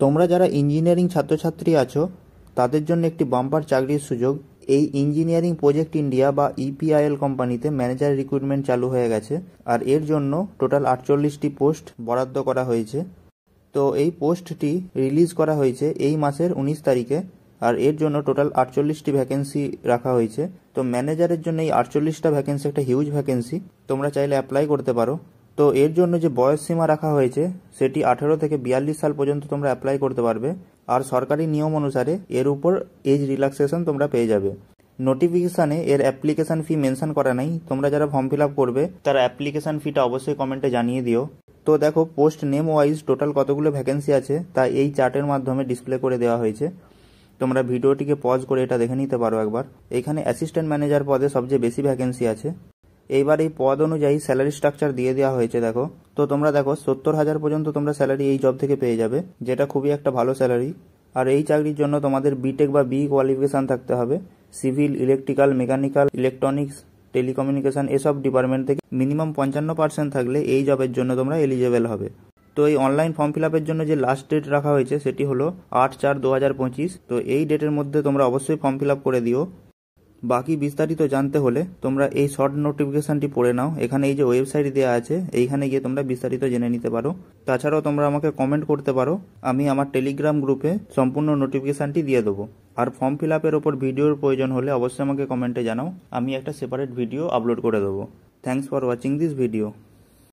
তোমরা যারা ইঞ্জিনিয়ারিং ছাত্রছাত্রী আছো তাদের জন্য একটি বাম্পার চাকরির সুযোগ। এই ইঞ্জিনিয়ারিং প্রজেক্ট ইন্ডিয়া বা ইপিআইএল কোম্পানিতে ম্যানেজার রিক্রুটমেন্ট চালু হয়ে গেছে, আর এর জন্য টোটাল 48টি পোস্ট বরাদ্দ করা হয়েছে। তো এই পোস্টটি রিলিজ করা হয়েছে এই মাসের 19 তারিখে, আর এর জন্য টোটাল 48টি ভ্যাকেন্সি রাখা হয়েছে। তো ম্যানেজারের জন্য এই 48টা ভ্যাকেন্সি একটা হিউজ ভ্যাকেন্সি, তোমরা চাইলে অ্যাপ্লাই করতে পারো। তো এর জন্য যে বয়স সীমা রাখা হয়েছে সেটি 18 থেকে 42 সাল পর্যন্ত তোমরা অ্যাপ্লাই করতে পারবে, আর সরকারি নিয়ম অনুসারে এর উপর এজ রিল্যাক্সেশন তোমরা পেয়ে যাবে। নোটিফিকেশানে এর অ্যাপ্লিকেশান ফি মেনশন করা নাই, তোমরা যারা ফর্ম ফিল আপ করবে তারা অ্যাপ্লিকেশান ফিটা অবশ্যই কমেন্টে জানিয়ে দিও। তো দেখো পোস্ট নেম ওয়াইজ টোটাল কতগুলো ভ্যাকেন্সি আছে তা এই চার্টের মাধ্যমে ডিসপ্লে করে দেওয়া হয়েছে। তোমরা ভিডিওটিকে পজ করে এটা দেখে নিতে পারো একবার। এখানে অ্যাসিস্ট্যান্ট ম্যানেজার পদে সবচেয়ে বেশি ভ্যাকেন্সি আছে। এইবার এই পদ অনুযায়ী স্যালারি স্ট্রাকচার দিয়ে দেওয়া হয়েছে দেখো। তো তোমরা দেখো 70,000 পর্যন্ত তোমরা স্যালারি এই জব থেকে পেয়ে যাবে, যেটা খুবই একটা ভালো স্যালারি। আর এই চাকরির জন্য তোমাদের বিটেক বা বি কোয়ালিফিকেশান থাকতে হবে। Civil, electrical, mechanical, electronics, telecommunication এসব ডিপার্টমেন্ট থেকে মিনিমাম 55% থাকলে এই জবের জন্য তোমরা এলিজেবল হবে। তো এই অনলাইন ফর্ম ফিল আপের জন্য যে লাস্ট ডেট রাখা হয়েছে সেটি হলো 8/4/2025। তো এই ডেটের মধ্যে তোমরা অবশ্যই ফর্ম ফিল আপ করে দিও। বাকি বিস্তারিত জানতে হলে তোমরা এই শর্ট নোটিফিকেশনটি পড়ে নাও। এখানে এই যে ওয়েবসাইট দেওয়া আছে এইখানে গিয়ে তোমরা বিস্তারিত জেনে নিতে পারো। তাছাড়াও তোমরা আমাকে কমেন্ট করতে পারো, আমি আমার টেলিগ্রাম গ্রুপে সম্পূর্ণ নোটিফিকেশনটি দিয়ে দেবো। আর ফর্ম ফিল আপের ওপর ভিডিওর প্রয়োজন হলে অবশ্যই আমাকে কমেন্টে জানাও, আমি একটা সেপারেট ভিডিও আপলোড করে দেবো। Thanks for watching this video.